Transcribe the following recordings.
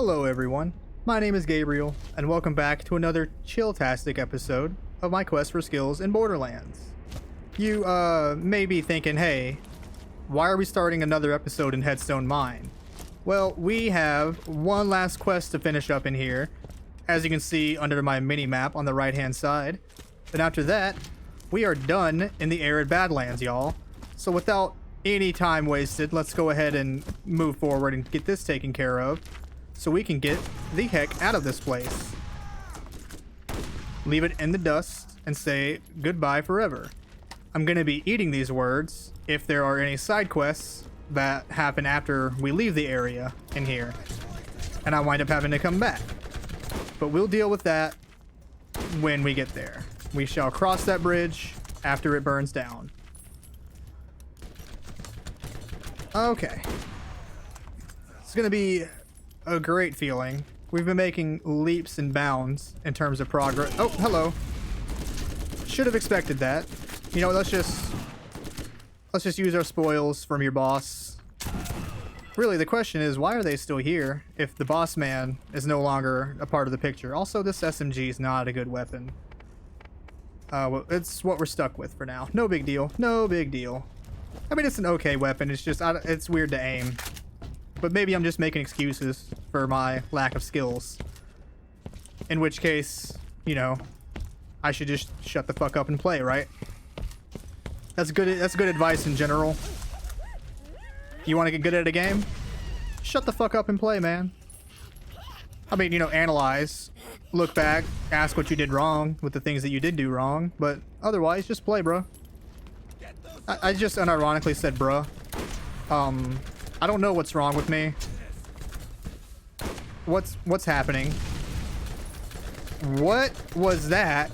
Hello everyone, my name is Gabriel, and welcome back to another chill-tastic episode of my quest for skills in Borderlands. You, may be thinking, hey, why are we starting another episode in Headstone Mine? Well, we have one last quest to finish up in here, as you can see under my mini-map on the right-hand side. And after that, we are done in the Arid Badlands, y'all. So without any time wasted, let's go ahead and move forward and get this taken care of, so we can get the heck out of this place. Leave it in the dust and say goodbye forever. I'm going to be eating these words if there are any side quests that happen after we leave the area in here, and I wind up having to come back. But we'll deal with that when we get there. We shall cross that bridge after it burns down. Okay. It's going to be a great feeling. We've been making leaps and bounds in terms of progress. Oh, hello. Should have expected that. You know, let's just use our spoils from your boss. Really, the question is, why are they still here if the boss man is no longer a part of the picture? Also, this SMG is not a good weapon. Well, it's what we're stuck with for now. No big deal. No big deal. I mean, it's an okay weapon. It's just, it's weird to aim. But maybe I'm just making excuses for my lack of skills. In which case, you know, I should just shut the fuck up and play, right? That's good advice in general. You want to get good at a game? Shut the fuck up and play, man. I mean, you know, analyze, look back, ask what you did wrong with the things that you did do wrong, but otherwise, just play, bro. I just unironically said bruh. I don't know what's wrong with me. What's happening? What was that?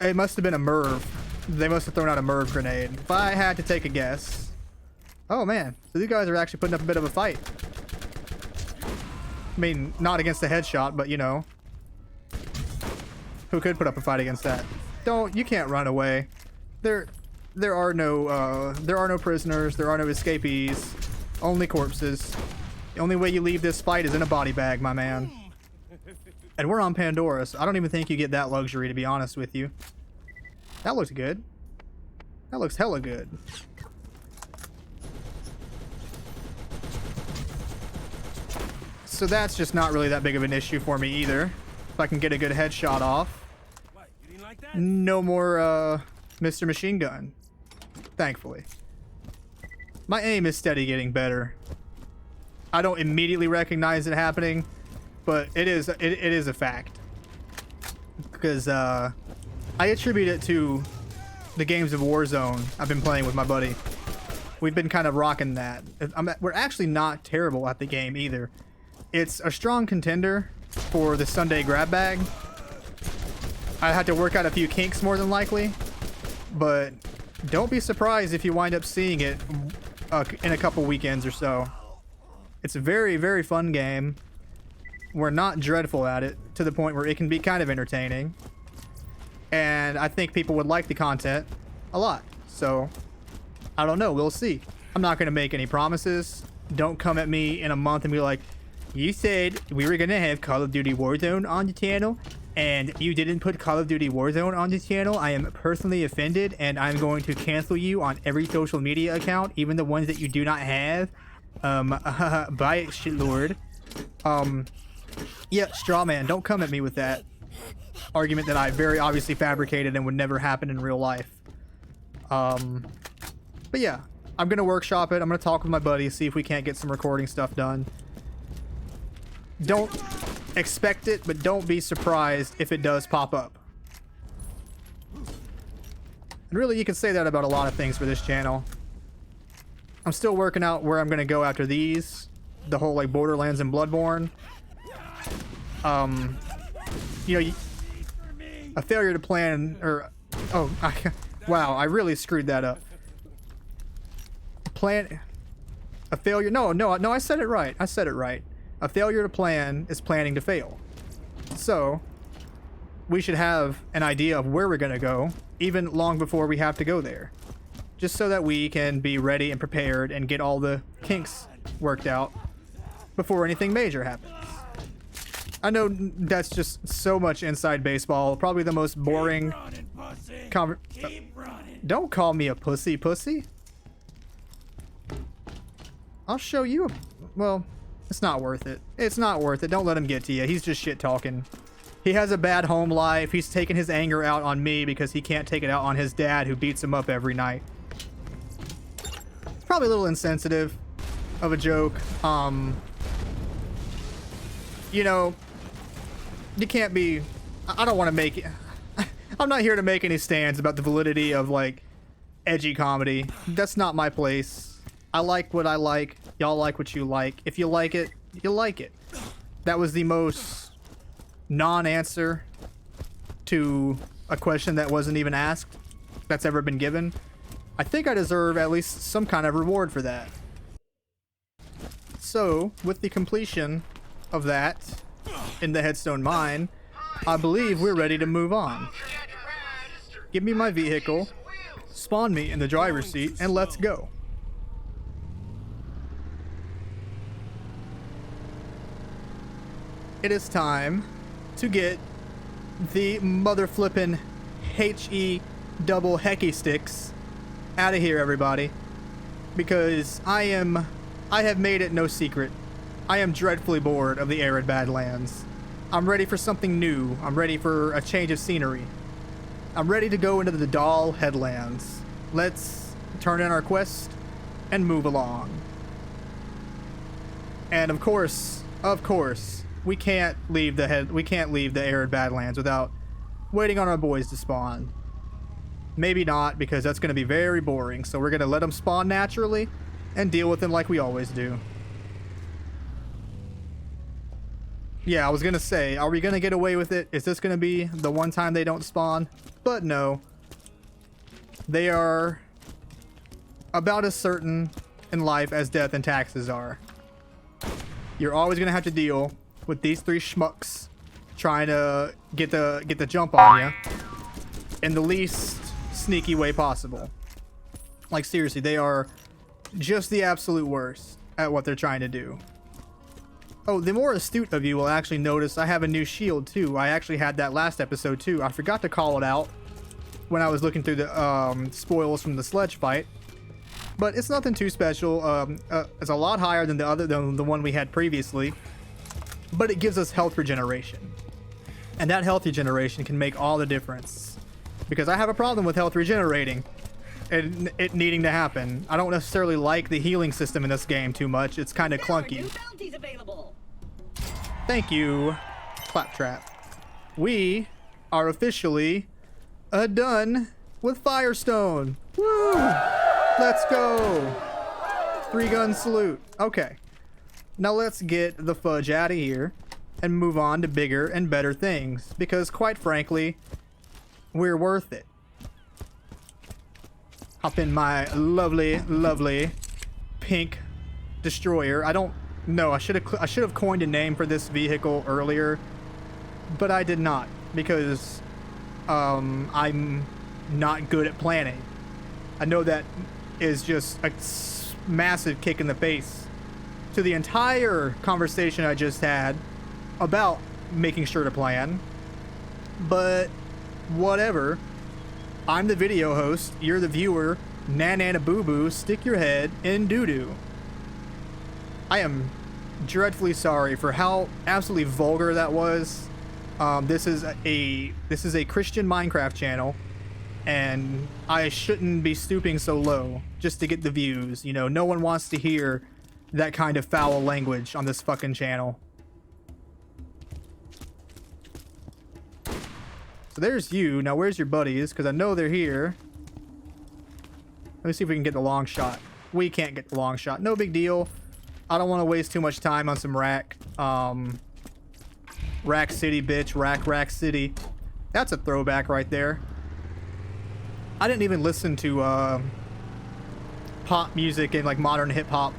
It must have been a MIRV. They must have thrown out a MIRV grenade. If I had to take a guess. Oh man, so these guys are actually putting up a bit of a fight. I mean, not against the headshot, but you know. Who could put up a fight against that? You can't run away. There are no prisoners, there are no escapees, only corpses. The only way you leave this fight is in a body bag, my man. And we're on Pandora, so I don't even think you get that luxury, to be honest with you. That looks good. That looks hella good. So that's just not really that big of an issue for me either. If I can get a good headshot off. What, you didn't like that? No more, Mr. Machine Gun. Thankfully. My aim is steady getting better. I don't immediately recognize it happening, but it is a fact. Because, I attribute it to the games of Warzone I've been playing with my buddy. We've been kind of rocking that. We're actually not terrible at the game either. It's a strong contender for the Sunday grab bag. I had to work out a few kinks more than likely, but don't be surprised if you wind up seeing it in a couple weekends or so. It's a very, very fun game. We're not dreadful at it to the point where it can be kind of entertaining. And I think people would like the content a lot. So, I don't know. We'll see. I'm not going to make any promises. Don't come at me in a month and be like, you said we were going to have Call of Duty Warzone on the channel, and you didn't put Call of Duty Warzone on the channel. I am personally offended, and I'm going to cancel you on every social media account, even the ones that you do not have. Buy it, shitlord. Yeah, straw man, don't come at me with that argument that I very obviously fabricated and would never happen in real life. But yeah, I'm gonna workshop it. I'm gonna talk with my buddy, see if we can't get some recording stuff done. Don't expect it, but don't be surprised if it does pop up. And really, you can say that about a lot of things for this channel. I'm still working out where I'm gonna go after these. The whole like Borderlands and Bloodborne. You know, a failure to plan, or wow, I really screwed that up. A failure. No, I said it right. I said it right. A failure to plan is planning to fail. So, we should have an idea of where we're gonna go, even long before we have to go there. Just so that we can be ready and prepared and get all the kinks worked out before anything major happens. I know that's just so much inside baseball. Probably the most boring Don't call me a pussy. I'll show you. Well, it's not worth it. It's not worth it. Don't let him get to you. He's just shit talking. He has a bad home life. He's taking his anger out on me because he can't take it out on his dad who beats him up every night. It's probably a little insensitive of a joke. You know, you can't be... I don't want to make it... I'm not here to make any stands about the validity of, like, edgy comedy. That's not my place. I like what I like. Y'all like what you like. If you like it, you like it. That was the most non-answer to a question that wasn't even asked that's ever been given. I think I deserve at least some kind of reward for that. So, with the completion of that in the Headstone Mine, I believe we're ready to move on. Give me my vehicle, spawn me in the driver's seat, and let's go. It is time to get the mother flippin' HE double hecky sticks out of here, everybody. Because I have made it no secret. I am dreadfully bored of the Arid Badlands. I'm ready for something new. I'm ready for a change of scenery. I'm ready to go into the Dahl Headlands. Let's turn in our quest and move along. And of course, we can't leave the Arid Badlands without waiting on our boys to spawn. Maybe not, because that's going to be very boring. So we're going to let them spawn naturally and deal with them like we always do. Yeah, I was going to say, are we going to get away with it? Is this going to be the one time they don't spawn? But no. They are about as certain in life as death and taxes are. You're always going to have to deal with these three schmucks trying to get the jump on you in the least sneaky way possible. Like, seriously, they are just the absolute worst at what they're trying to do. Oh, the more astute of you will actually notice I have a new shield too. I actually had that last episode too. I forgot to call it out when I was looking through the spoils from the sledge fight. But it's nothing too special. It's a lot higher than the one we had previously. But it gives us health regeneration. And that health regeneration can make all the difference. Because I have a problem with health regenerating. And it needing to happen. I don't necessarily like the healing system in this game too much. It's kind of clunky. Thank you, Claptrap. We are officially done with Firestone. Woo! Let's go. 3-gun salute. Okay. Now let's get the fudge out of here and move on to bigger and better things. Because quite frankly, we're worth it. Hop in my lovely, lovely pink destroyer. I don't know. I should have coined a name for this vehicle earlier, but I did not because I'm not good at planning. I know that is just a massive kick in the face to the entire conversation I just had about making sure to plan. But whatever. I'm the video host, you're the viewer, Nanana Boo Boo, stick your head in doo-doo. I am dreadfully sorry for how absolutely vulgar that was. This is a Christian Minecraft channel, and I shouldn't be stooping so low just to get the views. You know, no one wants to hear that kind of foul language on this fucking channel. So there's you. Now where's your buddies? Because I know they're here. Let me see if we can get the long shot. We can't get the long shot. No big deal. I don't want to waste too much time on some rack. Rack City, bitch. Rack City. That's a throwback right there. I didn't even listen to pop music and like modern hip hop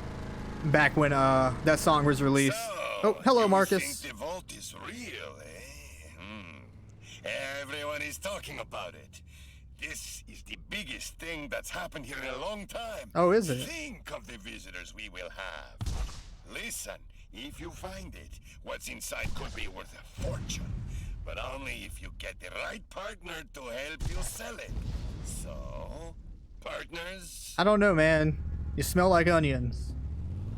back when that song was released. So, oh, hello, Marcus. The vault is real, eh? Everyone is talking about it. This is the biggest thing that's happened here in a long time. Oh, is it? Think of the visitors we will have. Listen, If you find it, what's inside could be worth a fortune. But only if you get the right partner to help you sell it. So, partners? I don't know, man. You smell like onions.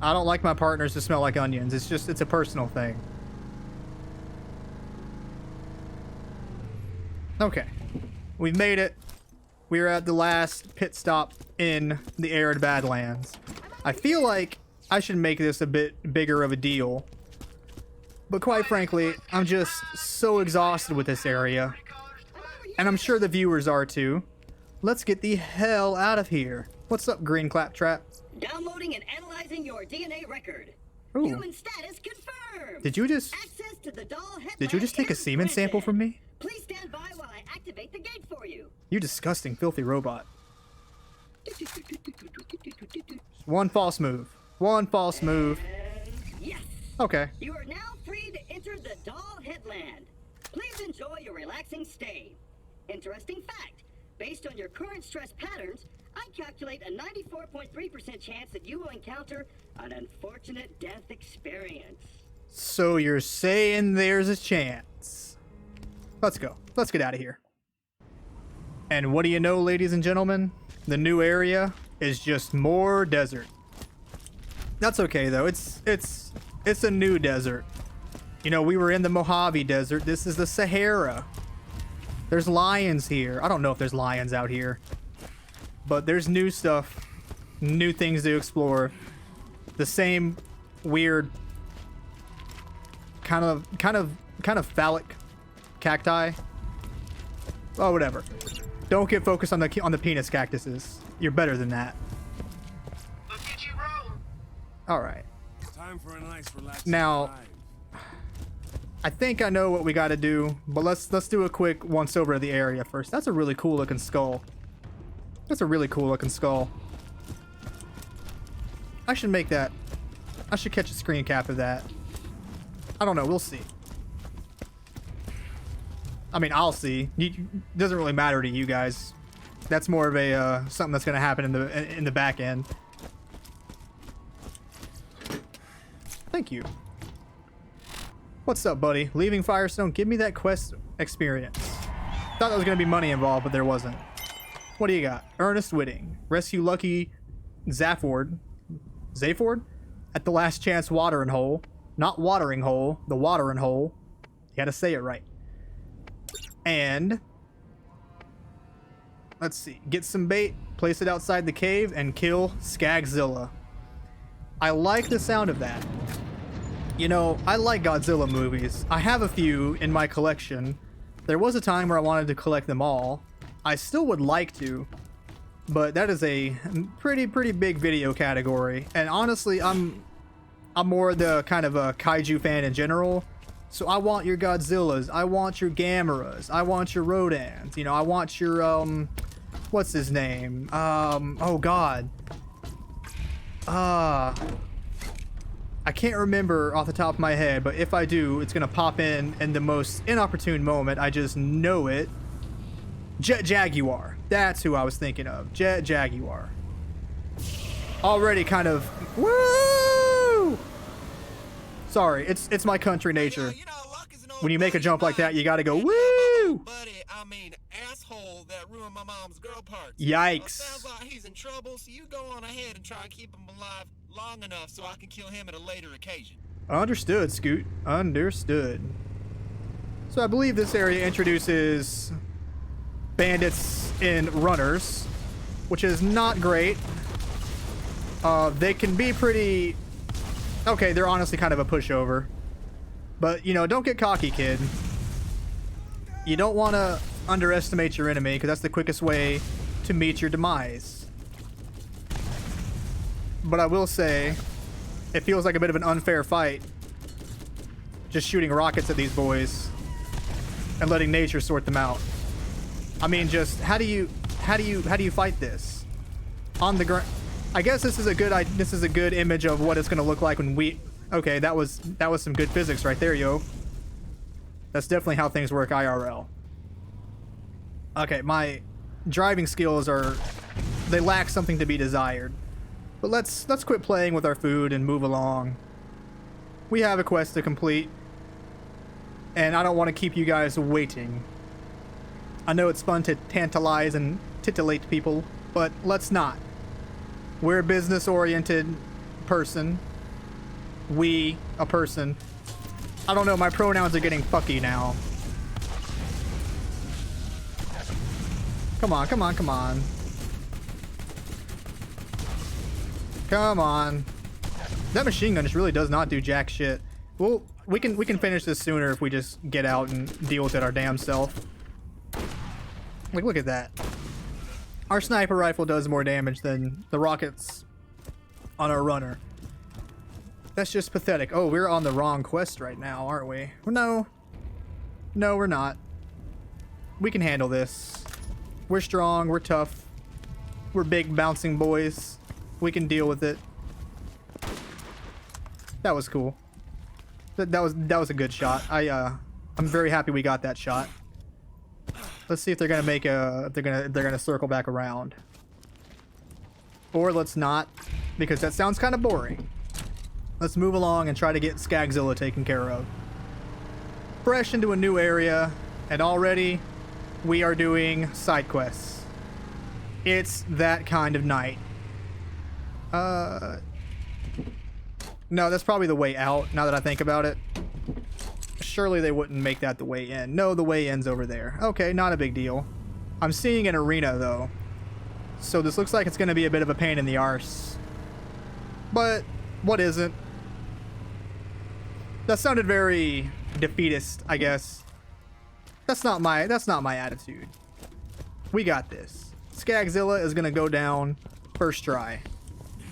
I don't like my partners to smell like onions. It's a personal thing. Okay. We've made it. We're at the last pit stop in the Arid Badlands. I feel like I should make this a bit bigger of a deal. But quite frankly, I'm just so exhausted with this area. And I'm sure the viewers are too. Let's get the hell out of here. What's up, Green Claptrap? Downloading and analyzing your DNA record. Ooh. Human status confirmed. Did you just Access to the Dahl Headlands take a is semen sample granted. from me? Please stand by while I activate the gate for you. You disgusting, filthy robot. One false move. One false move. Yes. Okay. You are now free to enter the Dahl Headland. Please enjoy your relaxing stay. Interesting fact. Based on your current stress patterns, I calculate a 94.3% chance that you will encounter an unfortunate death experience. So you're saying there's a chance. Let's go. Let's get out of here. And what do you know, ladies and gentlemen? The new area is just more desert. That's okay though. It's a new desert. You know, we were in the Mojave Desert. This is the Sahara. There's lions here. I don't know if there's lions out here. But there's new stuff. New things to explore. The same weird kind of phallic cacti. Oh, whatever. Don't get focused on the penis cactuses. You're better than that. Let's get you rolling. All right. Time for a nice relaxing Now, drive. I think I know what we got to do, but let's do a quick once over of the area first. That's a really cool looking skull. That's a really cool looking skull. I should make that. I should catch a screen cap of that. I don't know. We'll see. I mean, I'll see. It doesn't really matter to you guys. That's more of a something that's gonna happen in the back end. Thank you. What's up, buddy? Leaving Firestone. Give me that quest experience. Thought there was gonna be money involved, but there wasn't. What do you got? Ernest Whitting. Rescue Lucky Zafford at the last chance watering hole. Not watering hole. The watering hole. You gotta say it right. And let's see. Get some bait, place it outside the cave, and kill Skagzilla. I like the sound of that. You know, I like Godzilla movies. I have a few in my collection. There was a time where I wanted to collect them all. I still would like to, but that is a pretty big video category. And honestly, I'm more the kind of a kaiju fan in general. So I want your Godzillas, I want your Gameras, I want your Rodans, you know, I want your, what's his name? Oh god. I can't remember off the top of my head, but if I do, it's gonna pop in the most inopportune moment. I just know it. Jet Jaguar. That's who I was thinking of. Jet Jaguar. Already kind of, woo! Sorry, it's my country nature. When you make a jump like that, you gotta go, woo! Buddy, I mean, asshole that ruined my mom's girl parts. Yikes. Sounds like he's in trouble, so you go on ahead and try and keep him alive long enough so I can kill him at a later occasion. Understood, Scoot. Understood. So I believe this area introduces bandits in runners, which is not great. They can be pretty... Okay, they're honestly kind of a pushover. But, you know, don't get cocky, kid. You don't want to underestimate your enemy, because that's the quickest way to meet your demise. But I will say, it feels like a bit of an unfair fight. Just shooting rockets at these boys and letting nature sort them out. I mean, just how do you fight this on the ground? I guess this is a good image of what it's gonna look like when we. Okay, that was some good physics right there, yo. That's definitely how things work IRL. Okay, my driving skills they lack something to be desired. But let's quit playing with our food and move along. we have a quest to complete. And I don't want to keep you guys waiting. I know it's fun to tantalize and titillate people, but let's not. We're a business-oriented person. We, a person. I don't know, my pronouns are getting fucky now. Come on, come on, come on. Come on. That machine gun just really does not do jack shit. Well, we can finish this sooner if we just get out and deal with it our damn self. Like, look at that. Our sniper rifle does more damage than the rockets on our runner. That's just pathetic. Oh, we're on the wrong quest right now, aren't we? No. No, we're not. We can handle this. We're strong, we're tough. We're big bouncing boys. We can deal with it. That was cool. That was a good shot. I'm very happy we got that shot. Let's see if they're gonna make a if they're gonna circle back around. Or let's not, because that sounds kind of boring. Let's move along and try to get Skagzilla taken care of. Fresh into a new area, and already we are doing side quests. It's that kind of night. No, that's probably the way out, now that I think about it. Surely they wouldn't make that the way in. No, the way in's over there. Okay, not a big deal. I'm seeing an arena, though. So this looks like it's going to be a bit of a pain in the arse. But, what isn't? That sounded very defeatist, I guess. That's not my attitude. We got this. Skagzilla is going to go down first try.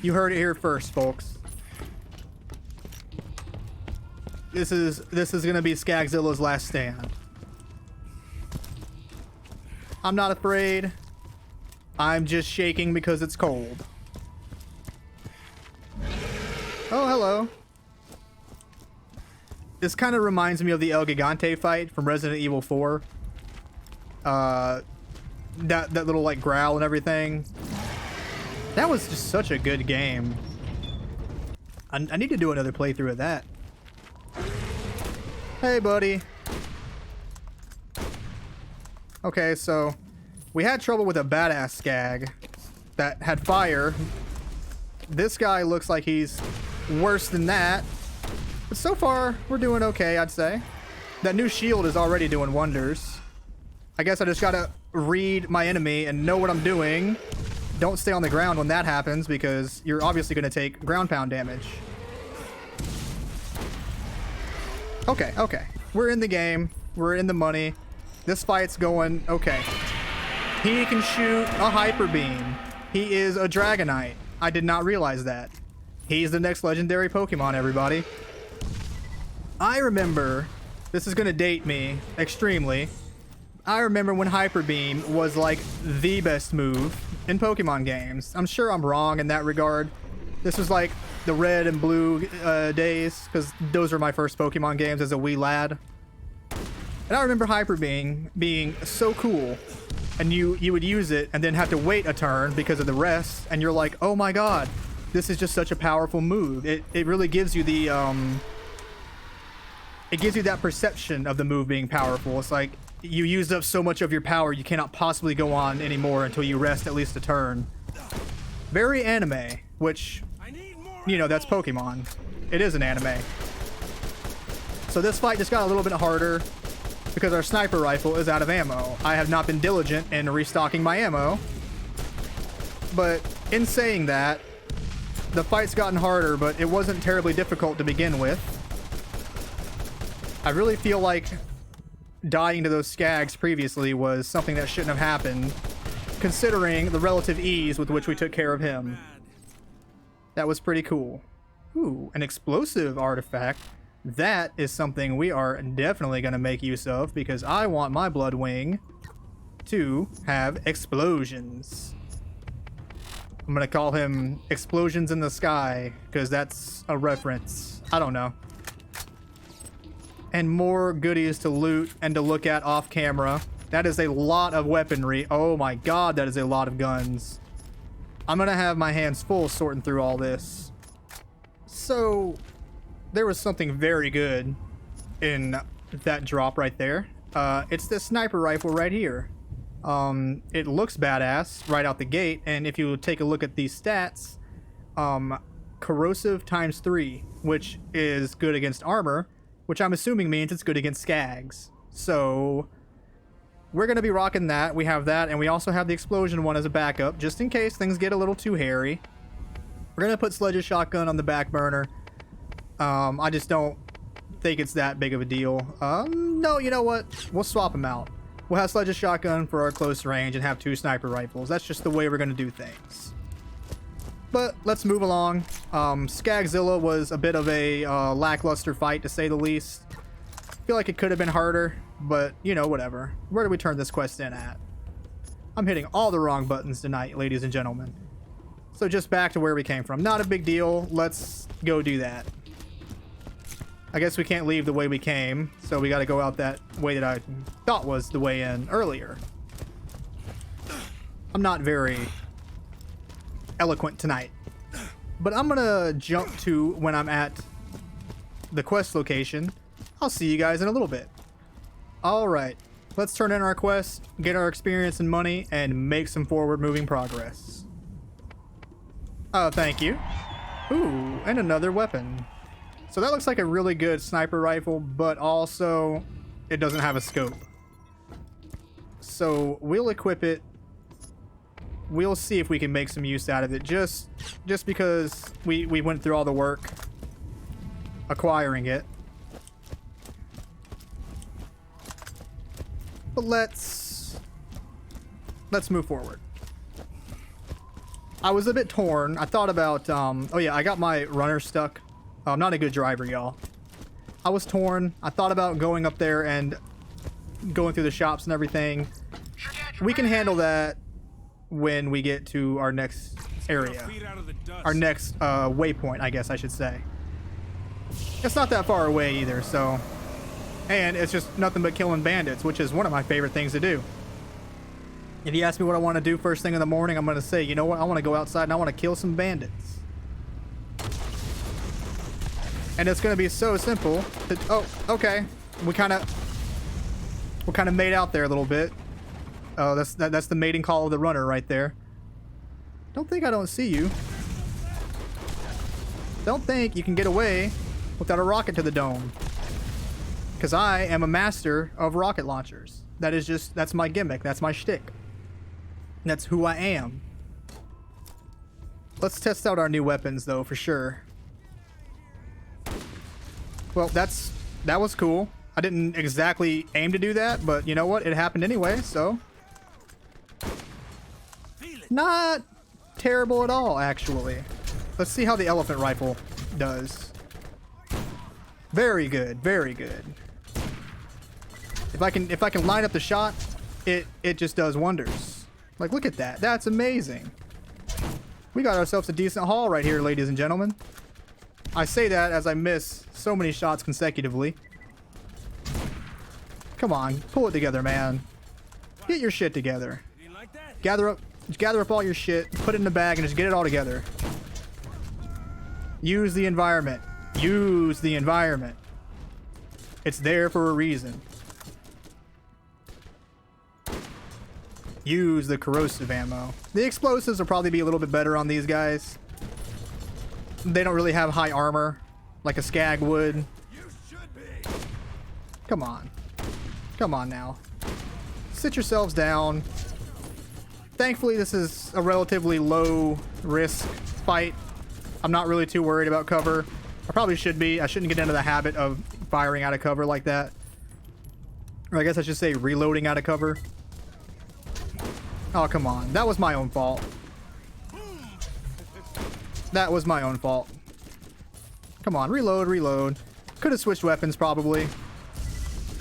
You heard it here first, folks. This is gonna be Skagzilla's last stand. I'm not afraid. I'm just shaking because it's cold. Oh, hello. This kind of reminds me of the El Gigante fight from Resident Evil 4. That little like growl and everything. That was just such a good game. I need to do another playthrough of that. Hey, buddy. Okay, so we had trouble with a badass skag that had fire. This guy looks like he's worse than that. But so far, we're doing okay, I'd say. That new shield is already doing wonders. I guess I just gotta read my enemy and know what I'm doing. Don't stay on the ground when that happens, because you're obviously gonna take ground pound damage. Okay, okay. We're in the game. We're in the money. This fight's going okay. He can shoot a hyper beam. He is a Dragonite. I did not realize that. He's the next legendary Pokemon, everybody. I remember, this is gonna date me extremely. I remember when Hyper Beam was like the best move in Pokemon games. I'm sure I'm wrong in that regard. This was like the red and blue days, because those were my first Pokemon games as a wee lad. And I remember Hyper Beam being so cool, and you would use it and then have to wait a turn because of the rest, and you're like, oh my god, this is just such a powerful move. It really gives you the it gives you that perception of the move being powerful. It's like you used up so much of your power you cannot possibly go on anymore until you rest at least a turn. Very anime, which, you know, that's Pokemon. It is an anime. So this fight just got a little bit harder because our sniper rifle is out of ammo. I have not been diligent in restocking my ammo. But in saying that, the fight's gotten harder, but it wasn't terribly difficult to begin with. I really feel like dying to those skags previously was something that shouldn't have happened, considering the relative ease with which we took care of him. That was pretty cool. Ooh, an explosive artifact. That is something we are definitely going to make use of, because I want my Bloodwing to have explosions. I'm going to call him Explosions in the Sky, because that's a reference. I don't know. And more goodies to loot and to look at off camera. That is a lot of weaponry. Oh my god, that is a lot of guns. I'm gonna have my hands full sorting through all this. So, there was something very good in that drop right there. It's this sniper rifle right here. It looks badass right out the gate, and if you take a look at these stats, corrosive ×3, which is good against armor, which I'm assuming means it's good against skags. So we're going to be rocking that. We have that, and we also have the explosion one as a backup, just in case things get a little too hairy. We're going to put Sledge's shotgun on the back burner. I just don't think it's that big of a deal. No, you know what? We'll swap them out. We'll have Sledge's shotgun for our close range and have 2 sniper rifles. That's just the way we're going to do things. But let's move along. Skagzilla was a bit of a lackluster fight, to say the least. I feel like it could have been harder, but, you know, whatever. Where do we turn this quest in at? I'm hitting all the wrong buttons tonight, ladies and gentlemen. So just back to where we came from. Not a big deal. Let's go do that. I guess we can't leave the way we came, so we got to go out that way that I thought was the way in earlier. I'm not very eloquent tonight, but I'm gonna jump to when I'm at the quest location. I'll see you guys in a little bit. All right, let's turn in our quest, get our experience and money, and make some forward moving progress. Oh, thank you. Ooh, and another weapon. So that looks like a really good sniper rifle, but also it doesn't have a scope. So we'll equip it. We'll see if we can make some use out of it, just because we went through all the work acquiring it. But let's move forward. I was a bit torn. I thought about oh yeah, I got my runner stuck. I'm not a good driver, y'all. I was torn. I thought about going up there and going through the shops and everything. We can handle that when we get to our next area. Our next waypoint, I guess I should say. It's not that far away either, so... And it's just nothing but killing bandits, which is one of my favorite things to do. If you ask me what I want to do first thing in the morning, I'm going to say, you know what? I want to go outside and I want to kill some bandits. And it's going to be so simple. Oh, okay. We're kind of made out there a little bit. Oh, that's the mating call of the runner right there. Don't think I don't see you. Don't think you can get away without a rocket to the dome. Because I am a master of rocket launchers. That's my gimmick. That's my shtick. That's who I am. Let's test out our new weapons though, for sure. Well, that was cool. I didn't exactly aim to do that, but you know what? It happened anyway, so... Not terrible at all, actually. Let's see how the elephant rifle does. Very good, very good. If I can line up the shot, it just does wonders. Like, look at that. That's amazing. We got ourselves a decent haul right here, ladies and gentlemen. I say that as I miss so many shots consecutively. Come on, pull it together, man. Get your shit together. Gather up all your shit, put it in the bag, and just get it all together. Use the environment. Use the environment. It's there for a reason. Use the corrosive ammo. The explosives will probably be a little bit better on these guys. They don't really have high armor like a skag would. Come on. Come on now. Sit yourselves down. Thankfully, this is a relatively low risk fight. I'm not really too worried about cover. I probably should be. I shouldn't get into the habit of firing out of cover like that. Or I guess I should say reloading out of cover. Oh, come on. That was my own fault. That was my own fault. Come on, reload, reload. Could have switched weapons, probably.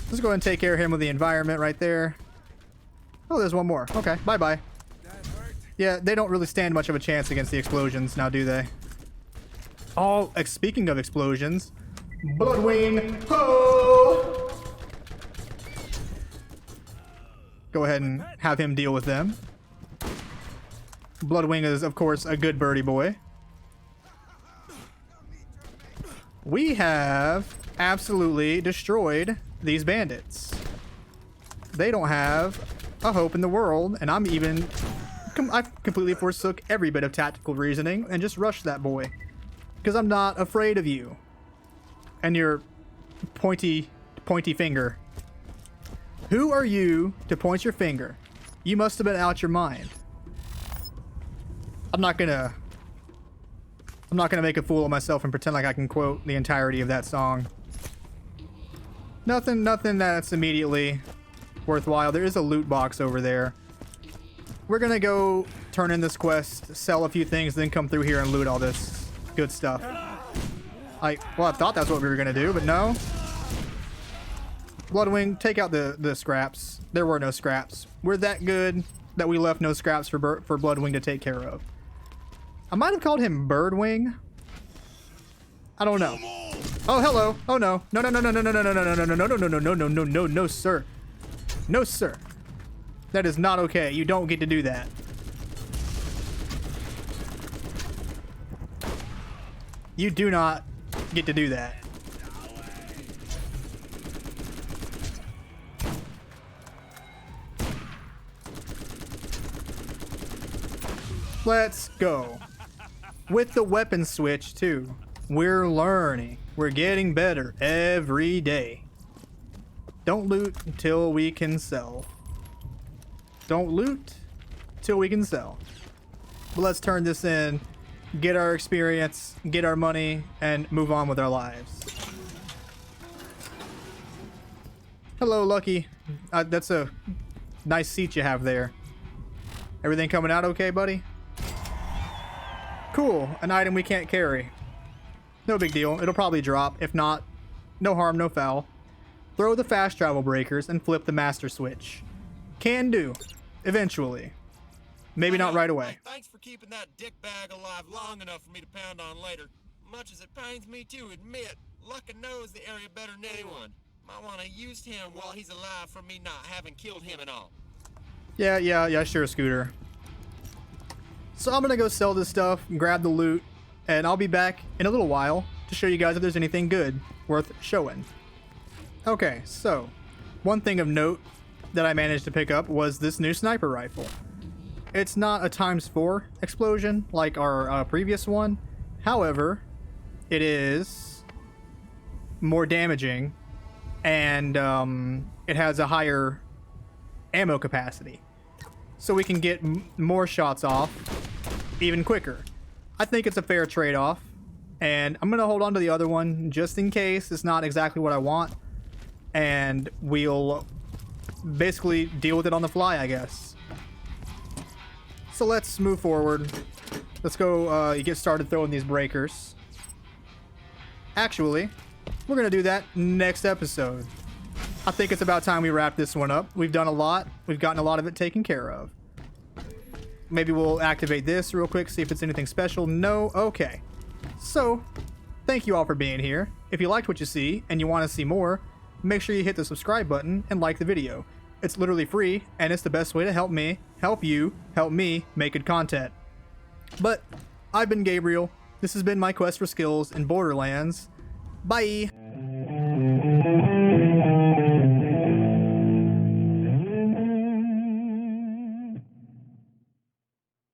Let's go ahead and take care of him with the environment right there. Oh, there's one more. Okay, bye-bye. Yeah, they don't really stand much of a chance against the explosions, now do they? Oh, speaking of explosions, Bloodwing, ho! Go ahead and have him deal with them. Bloodwing is, of course, a good birdie boy. We have absolutely destroyed these bandits. They don't have a hope in the world, and I've completely forsook every bit of tactical reasoning and just rushed that boy. Because I'm not afraid of you. And your pointy finger. Who are you to point your finger? You must have been out your mind. I'm not gonna make a fool of myself and pretend like I can quote the entirety of that song. Nothing that's immediately worthwhile. There is a loot box over there. We're gonna go turn in this quest, sell a few things, then come through here and loot all this good stuff. I thought that's what we were gonna do, but no. Bloodwing, take out the scraps. There were no scraps. We're that good that we left no scraps for Bloodwing to take care of. I might have called him Birdwing. I don't know. Oh, hello. Oh no. No, no, no, no, no, no, no, no, no, no, no, no, no, no, no, no, no, no, no, no, sir. No, sir. That is not okay. You don't get to do that. You do not get to do that. Let's go. With the weapon switch too. We're learning. We're getting better every day. Don't loot until we can sell. Don't loot till we can sell. But let's turn this in, get our experience, get our money, and move on with our lives. Hello, Lucky. That's a nice seat you have there. Everything coming out okay, buddy? Cool. An item we can't carry. No big deal. It'll probably drop. If not, no harm, no foul. Throw the fast travel breakers and flip the master switch. Can do. Eventually. Maybe not right away. Thanks for keeping that dick bag alive long enough for me to pound on later. Much as it pains me to admit, Luckin knows the area better than anyone. Might want to use him while he's alive for me not having killed him and all. Yeah, sure, Scooter. So I'm gonna go sell this stuff, grab the loot, and I'll be back in a little while to show you guys if there's anything good worth showing. Okay, so one thing of note that I managed to pick up was this new sniper rifle. It's not a ×4 explosion like our previous one. However, it is more damaging, and it has a higher ammo capacity. So we can get more shots off even quicker. I think it's a fair trade-off, and I'm going to hold on to the other one just in case it's not exactly what I want, and we'll basically deal with it on the fly, I guess. So let's move forward. Let's go get started throwing these breakers. Actually, we're going to do that next episode. I think it's about time we wrap this one up. We've done a lot. We've gotten a lot of it taken care of. Maybe we'll activate this real quick, see if it's anything special. No? Okay. So, thank you all for being here. If you liked what you see and you want to see more, make sure you hit the subscribe button and like the video. It's literally free, and it's the best way to help me, help you, help me make good content. But, I've been Gabriel. This has been my quest for skills in Borderlands. Bye!